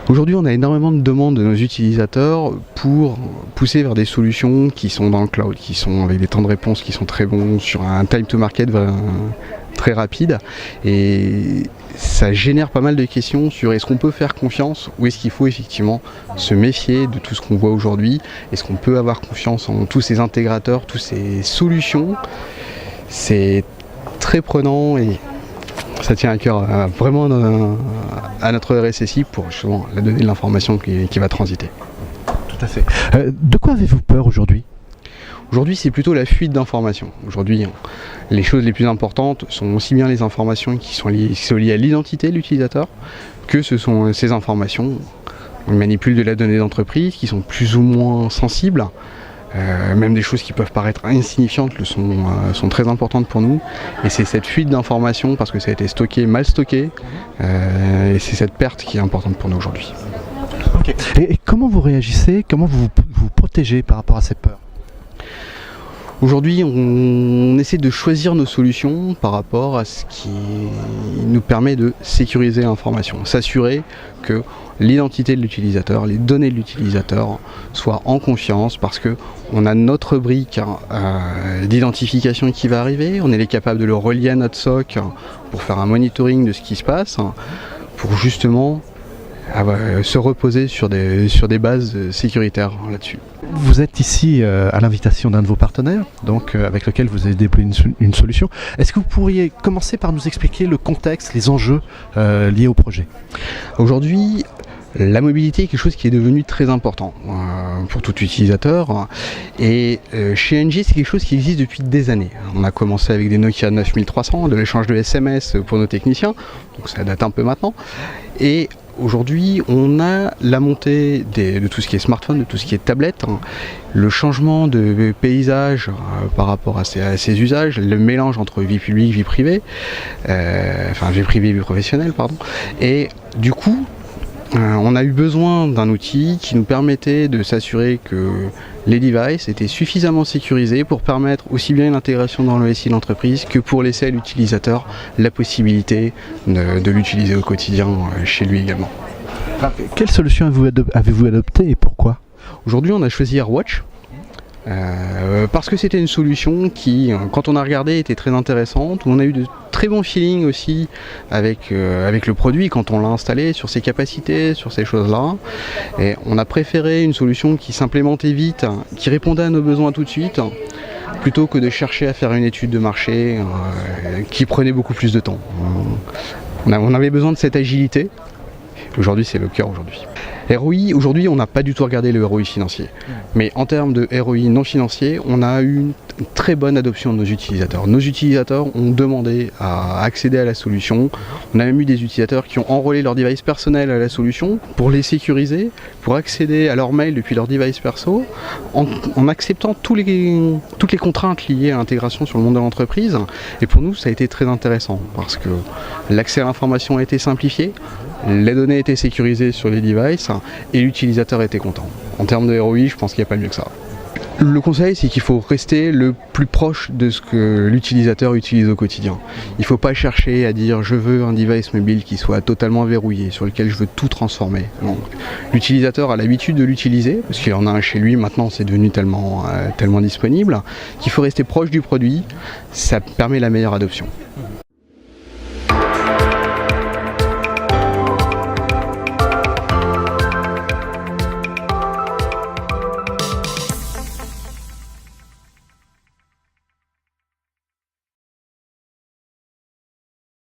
Aujourd'hui, on a énormément de demandes de nos utilisateurs pour pousser vers des solutions qui sont dans le cloud, qui sont avec des temps de réponse qui sont très bons, sur un time to market très rapide. Et ça génère pas mal de questions sur est-ce qu'on peut faire confiance ou est-ce qu'il faut effectivement se méfier de tout ce qu'on voit aujourd'hui. Est-ce qu'on peut avoir confiance en tous ces intégrateurs, toutes ces solutions. C'est très prenant et ça tient à cœur vraiment à notre RSSI pour justement la donner de l'information qui va transiter. Tout à fait. De quoi avez-vous peur aujourd'hui ? Aujourd'hui, c'est plutôt la fuite d'informations. Aujourd'hui, les choses les plus importantes sont aussi bien les informations qui sont liées à l'identité de l'utilisateur que ce sont ces informations. On manipule de la donnée d'entreprise qui sont plus ou moins sensibles. Même des choses qui peuvent paraître insignifiantes sont très importantes pour nous, et c'est cette fuite d'informations parce que ça a été stocké, mal stocké, et c'est cette perte qui est importante pour nous aujourd'hui. Okay. Et comment vous réagissez, comment vous vous protégez par rapport à ces peurs ? Aujourd'hui, on essaie de choisir nos solutions par rapport à ce qui nous permet de sécuriser l'information, s'assurer que l'identité de l'utilisateur, les données de l'utilisateur soient en confiance parce qu'on a notre brique d'identification qui va arriver, on est capable de le relier à notre SOC pour faire un monitoring de ce qui se passe, pour justement se reposer sur des bases sécuritaires là-dessus. Vous êtes ici à l'invitation d'un de vos partenaires, donc avec lequel vous avez déployé une solution. Est-ce que vous pourriez commencer par nous expliquer le contexte, les enjeux liés au projet ? Aujourd'hui, la mobilité est quelque chose qui est devenu très important pour tout utilisateur, et chez Engie c'est quelque chose qui existe depuis des années. On a commencé avec des Nokia 9300, de l'échange de SMS pour nos techniciens, donc ça date un peu maintenant, et aujourd'hui, on a la montée de tout ce qui est smartphone, de tout ce qui est tablette, le changement de paysage par rapport à ces usages, le mélange entre vie publique, vie privée, vie privée et vie professionnelle, pardon. Et du coup, on a eu besoin d'un outil qui nous permettait de s'assurer que les devices étaient suffisamment sécurisés pour permettre aussi bien l'intégration dans le SI de l'entreprise que pour laisser à l'utilisateur la possibilité de l'utiliser au quotidien chez lui également. Quelle solution avez-vous adoptée et pourquoi ? Aujourd'hui, on a choisi AirWatch. Parce que c'était une solution qui, quand on a regardé, était très intéressante, où on a eu de très bons feelings aussi avec le produit quand on l'a installé, sur ses capacités, sur ces choses-là. Et on a préféré une solution qui s'implémentait vite, qui répondait à nos besoins tout de suite, plutôt que de chercher à faire une étude de marché qui prenait beaucoup plus de temps. On avait besoin de cette agilité. Aujourd'hui, c'est le cœur aujourd'hui. ROI, aujourd'hui, on n'a pas du tout regardé le ROI financier. Mais en termes de ROI non financier, on a eu une très bonne adoption de nos utilisateurs. Nos utilisateurs ont demandé à accéder à la solution. On a même eu des utilisateurs qui ont enrôlé leur device personnel à la solution pour les sécuriser, pour accéder à leur mail depuis leur device perso, en acceptant toutes les contraintes liées à l'intégration sur le monde de l'entreprise. Et pour nous, ça a été très intéressant parce que l'accès à l'information a été simplifié, les données étaient sécurisées sur les devices et l'utilisateur était content. En termes de ROI, je pense qu'il n'y a pas mieux que ça. Le conseil, c'est qu'il faut rester le plus proche de ce que l'utilisateur utilise au quotidien. Il ne faut pas chercher à dire je veux un device mobile qui soit totalement verrouillé, sur lequel je veux tout transformer. L'utilisateur a l'habitude de l'utiliser, parce qu'il en a un chez lui, maintenant c'est devenu tellement disponible, qu'il faut rester proche du produit, ça permet la meilleure adoption.